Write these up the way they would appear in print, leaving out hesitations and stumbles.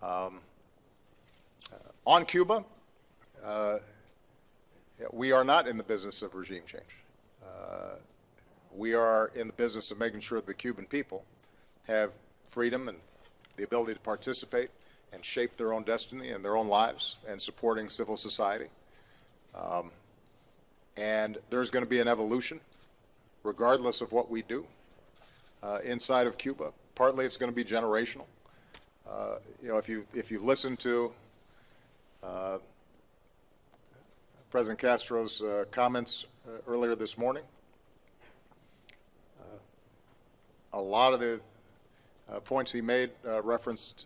On Cuba, we are not in the business of regime change. We are in the business of making sure the Cuban people have freedom and the ability to participate and shape their own destiny and their own lives, and supporting civil society. And there's going to be an evolution, regardless of what we do inside of Cuba. Partly it's going to be generational. If you listen to President Castro's comments earlier this morning, a lot of the points he made referenced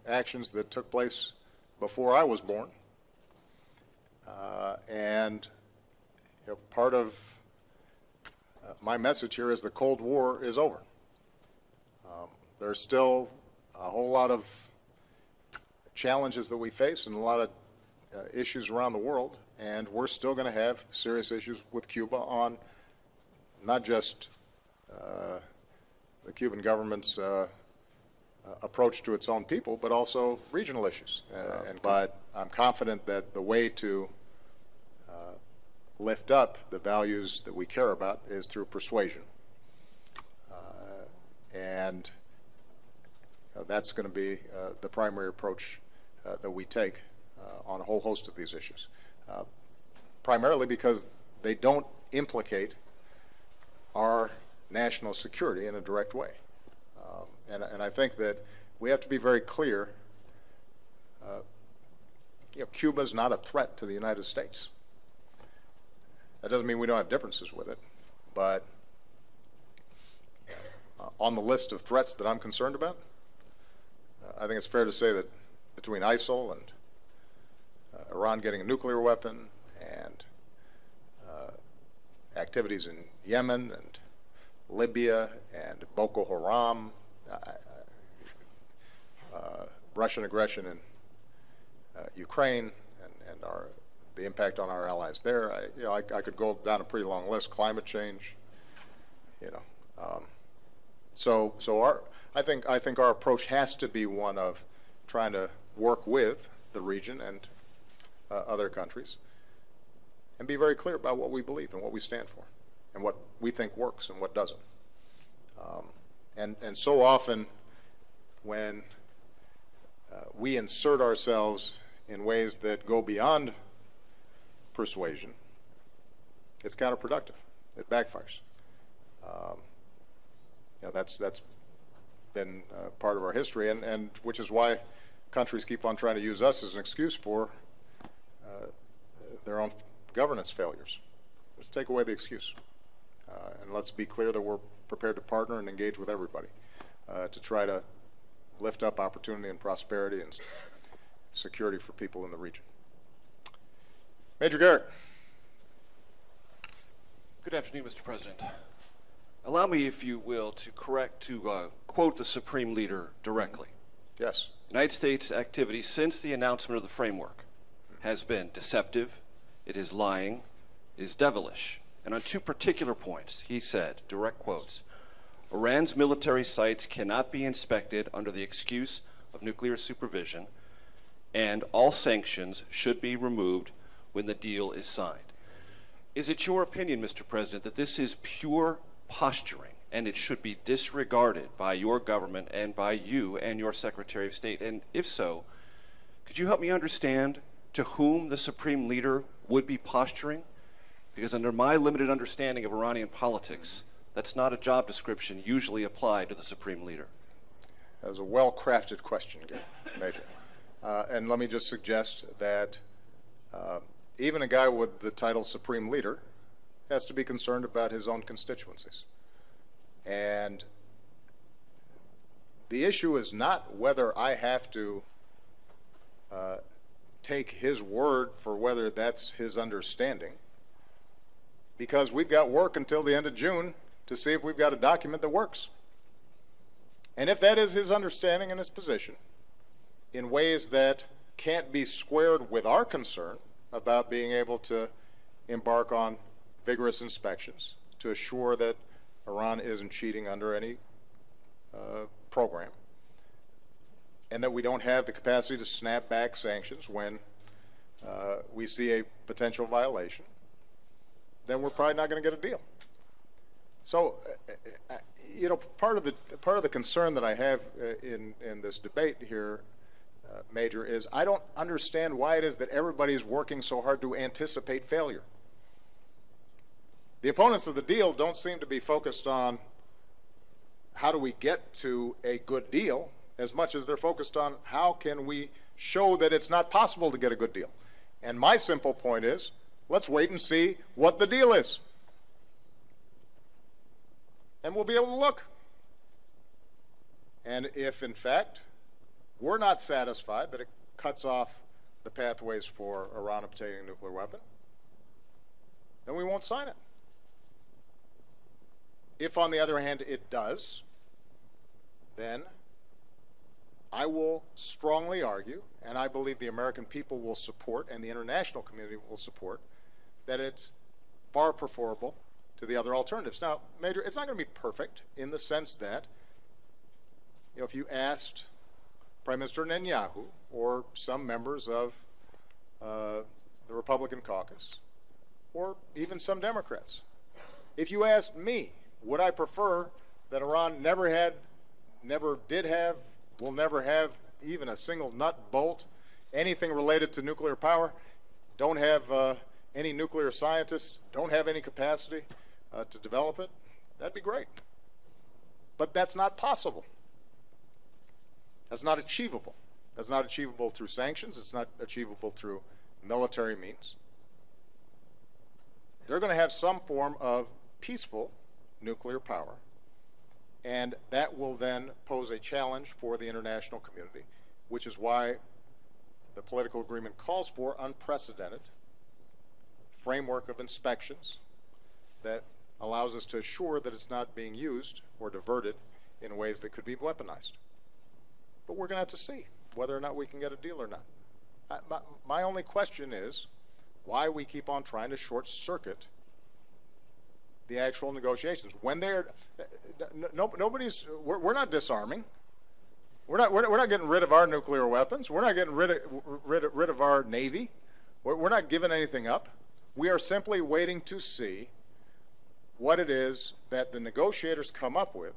actions that took place before I was born. And part of my message here is the Cold War is over. There's still a whole lot of challenges that we face and a lot of issues around the world, and we're still going to have serious issues with Cuba on not just the Cuban government's approach to its own people, but also regional issues. But I'm confident that the way to lift up the values that we care about is through persuasion. And that's going to be the primary approach that we take on a whole host of these issues. Primarily because they don't implicate our national security in a direct way. And I think that we have to be very clear. Cuba's not a threat to the United States. That doesn't mean we don't have differences with it, but on the list of threats that I'm concerned about, I think it's fair to say that between ISIL and Iran getting a nuclear weapon and activities in Yemen and Libya and Boko Haram, Russian aggression in Ukraine and the impact on our allies there, I could go down a pretty long list. Climate change, I think our approach has to be one of trying to work with the region and other countries and be very clear about what we believe and what we stand for and what we think works and what doesn't. And so often when we insert ourselves in ways that go beyond persuasion, it's counterproductive. It backfires. That's been part of our history, and which is why countries keep on trying to use us as an excuse for their own governance failures. Let's take away the excuse, and let's be clear that we're prepared to partner and engage with everybody to try to lift up opportunity and prosperity and security for people in the region. Major Garrett. Good afternoon, Mr. President. Allow me, if you will, to quote the Supreme Leader directly. Yes. United States activity since the announcement of the framework has been deceptive, it is lying, it is devilish. And on two particular points, he said, direct quotes, Iran's military sites cannot be inspected under the excuse of nuclear supervision, and all sanctions should be removed when the deal is signed. Is it your opinion, Mr. President, that this is pure posturing and it should be disregarded by your government and by you and your Secretary of State? And if so, could you help me understand to whom the Supreme Leader would be posturing? Because under my limited understanding of Iranian politics, that's not a job description usually applied to the Supreme Leader. That was a well-crafted question, Major. And let me just suggest that even a guy with the title Supreme Leader has to be concerned about his own constituencies. And the issue is not whether I have to take his word for whether that's his understanding, because we've got work until the end of June to see if we've got a document that works. And if that is his understanding and his position in ways that can't be squared with our concern about being able to embark on vigorous inspections to assure that Iran isn't cheating under any program, and that we don't have the capacity to snap back sanctions when we see a potential violation, then we're probably not going to get a deal. So, you know, part of the concern that I have in this debate here, Major, is I don't understand why it is that everybody's working so hard to anticipate failure. The opponents of the deal don't seem to be focused on how do we get to a good deal as much as they're focused on how can we show that it's not possible to get a good deal. And my simple point is, let's wait and see what the deal is. And we'll be able to look. And if, in fact, we're not satisfied that it cuts off the pathways for Iran obtaining a nuclear weapon, then we won't sign it. If, on the other hand, it does, then I will strongly argue, and I believe the American people will support and the international community will support, that it's far preferable to the other alternatives. Now, Major, it's not going to be perfect in the sense that, you know, if you asked Prime Minister Netanyahu or some members of the Republican caucus, or even some Democrats, if you asked me, would I prefer that Iran never did have, will never have even a single nut, bolt, anything related to nuclear power, don't have any nuclear scientists, don't have any capacity to develop it, that'd be great. But that's not possible. That's not achievable. That's not achievable through sanctions. It's not achievable through military means. They're going to have some form of peaceful nuclear power, and that will then pose a challenge for the international community, which is why the political agreement calls for unprecedented framework of inspections that allows us to assure that it's not being used or diverted in ways that could be weaponized. But we're going to have to see whether or not we can get a deal or not. My only question is why we keep on trying to short-circuit the actual negotiations. When they're, we're not disarming. We're not getting rid of our nuclear weapons. We're not getting rid of our Navy. We're not giving anything up. We are simply waiting to see what it is that the negotiators come up with,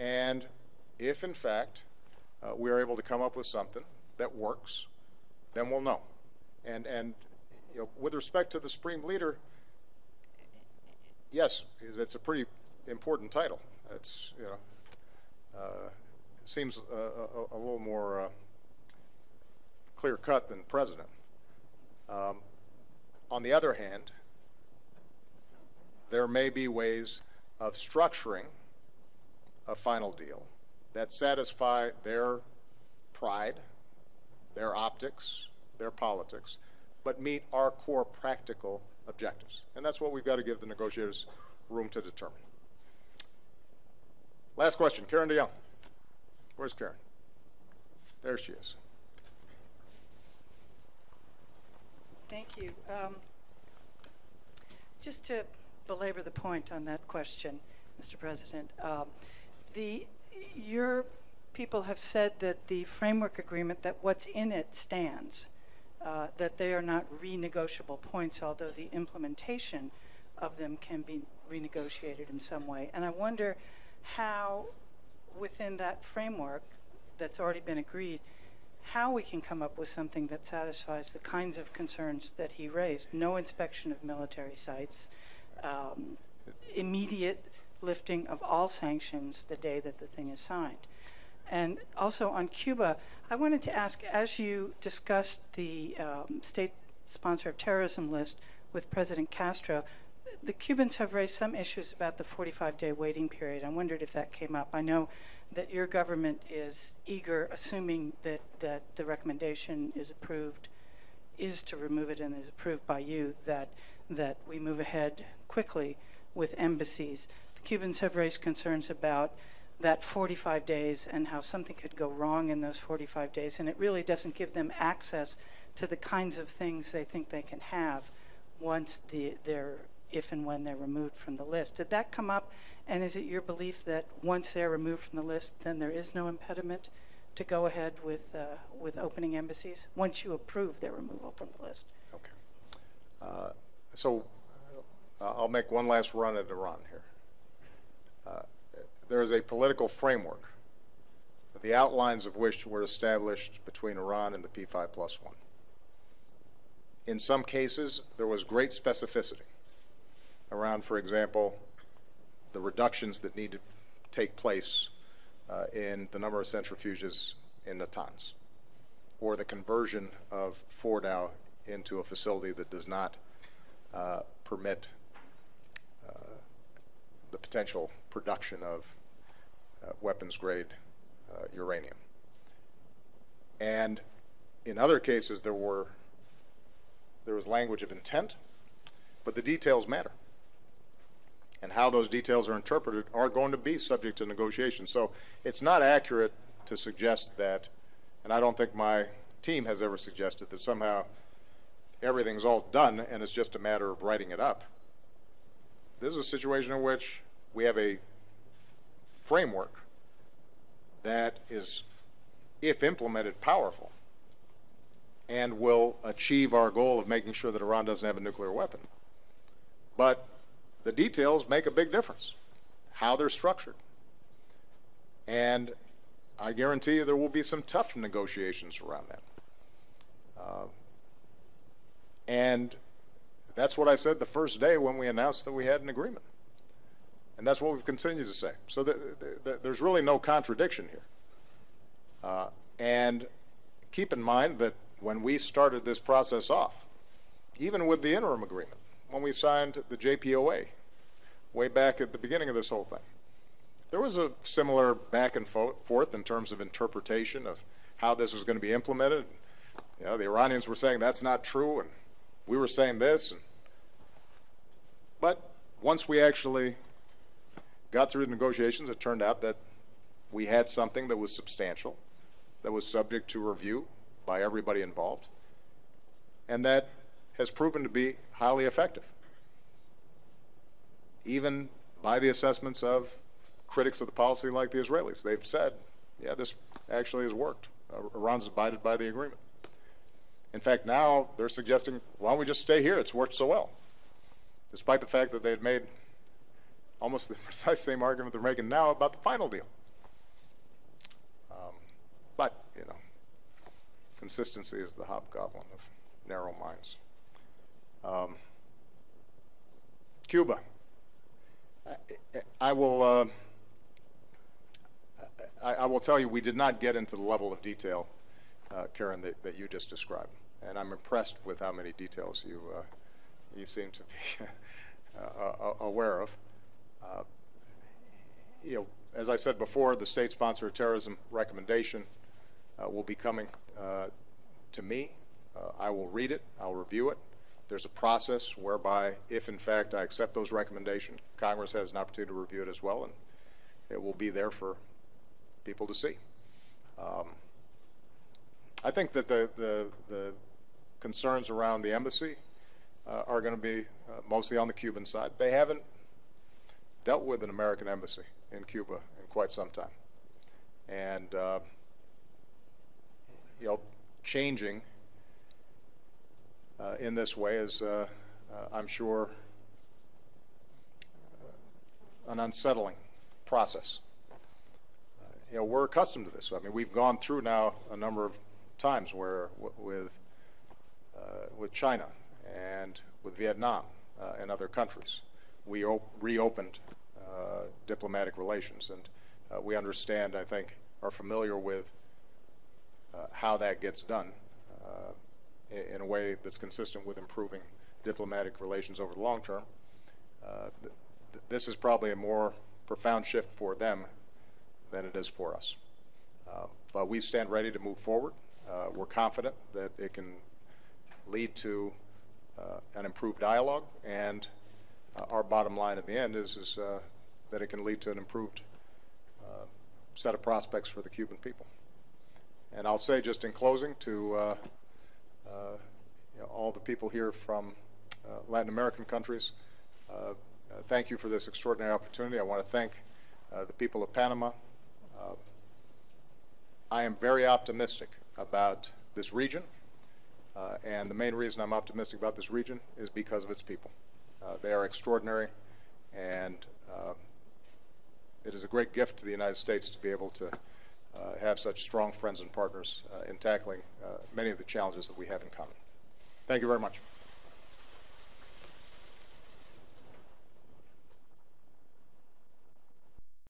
and if in fact we are able to come up with something that works, then we'll know. And you know, with respect to the Supreme Leader, yes, it's a pretty important title. It's, you know, seems a little more clear-cut than president. On the other hand, there may be ways of structuring a final deal that satisfy their pride, their optics, their politics, but meet our core practical objectives. And that's what we've got to give the negotiators room to determine. Last question, Karen DeYoung. Where's Karen? There she is. Thank you. Just to belabor the point on that question, Mr. President, your people have said that the framework agreement, that what's in it stands, that they are not renegotiable points, although the implementation of them can be renegotiated in some way. And I wonder how, within that framework that's already been agreed, how we can come up with something that satisfies the kinds of concerns that he raised. No inspection of military sites, immediate lifting of all sanctions the day that the thing is signed. And also on Cuba, I wanted to ask, as you discussed the state sponsor of terrorism list with President Castro, the Cubans have raised some issues about the 45-day waiting period. I wondered if that came up. I know that your government is eager, assuming that the recommendation is approved, is to remove it and is approved by you, that we move ahead quickly with embassies. The Cubans have raised concerns about that 45 days and how something could go wrong in those 45 days, and it really doesn't give them access to the kinds of things they think they can have once if and when they're removed from the list. Did that come up, and is it your belief that once they're removed from the list, then there is no impediment to go ahead with opening embassies once you approve their removal from the list? Okay. So I'll make one last run at Iran here. There is a political framework, the outlines of which were established between Iran and the P5+1. In some cases, there was great specificity around, for example, the reductions that need to take place in the number of centrifuges in Natanz, or the conversion of Fordow into a facility that does not permit the potential production of weapons-grade uranium. And in other cases, there was language of intent, but the details matter. And how those details are interpreted are going to be subject to negotiation. So it's not accurate to suggest that, and I don't think my team has ever suggested that somehow everything's all done and it's just a matter of writing it up. This is a situation in which we have a framework that is, if implemented, powerful and will achieve our goal of making sure that Iran doesn't have a nuclear weapon. But the details make a big difference, how they're structured. And I guarantee you there will be some tough negotiations around that. And that's what I said the first day when we announced that we had an agreement. And that's what we've continued to say. So there's really no contradiction here. And keep in mind that when we started this process off, even with the interim agreement, when we signed the JPOA way back at the beginning of this whole thing, there was a similar back and forth in terms of interpretation of how this was going to be implemented. You know, the Iranians were saying that's not true, and we were saying this. But once we actually got through the negotiations, it turned out that we had something that was substantial, that was subject to review by everybody involved, and that has proven to be highly effective, even by the assessments of critics of the policy like the Israelis. They've said, yeah, this actually has worked. Iran's abided by the agreement. In fact, now they're suggesting, why don't we just stay here? It's worked so well, despite the fact that they had made almost the precise same argument they're making now about the final deal. But, you know, consistency is the hobgoblin of narrow minds. Cuba. I will tell you, we did not get into the level of detail, Karen, that you just described, and I'm impressed with how many details you seem to be aware of. You know, as I said before, the state sponsor of terrorism recommendation will be coming to me. I will read it. I'll review it. There's a process whereby, if in fact I accept those recommendations, Congress has an opportunity to review it as well, and it will be there for people to see. I think that the concerns around the embassy are going to be mostly on the Cuban side. They haven't dealt with an American embassy in Cuba in quite some time. And, you know, changing in this way is, I'm sure, an unsettling process. You know, we're accustomed to this. I mean, we've gone through now a number of times where with China and with Vietnam and other countries, we reopened diplomatic relations, and we understand, I think, are familiar with how that gets done in a way that's consistent with improving diplomatic relations over the long term. This is probably a more profound shift for them than it is for us. But we stand ready to move forward. We're confident that it can lead to an improved dialogue, and our bottom line at the end is that it can lead to an improved set of prospects for the Cuban people. And I'll say just in closing to you know, all the people here from Latin American countries, thank you for this extraordinary opportunity. I want to thank the people of Panama. I am very optimistic about this region, and the main reason I'm optimistic about this region is because of its people. They are extraordinary, and it is a great gift to the United States to be able to have such strong friends and partners in tackling many of the challenges that we have in common. Thank you very much.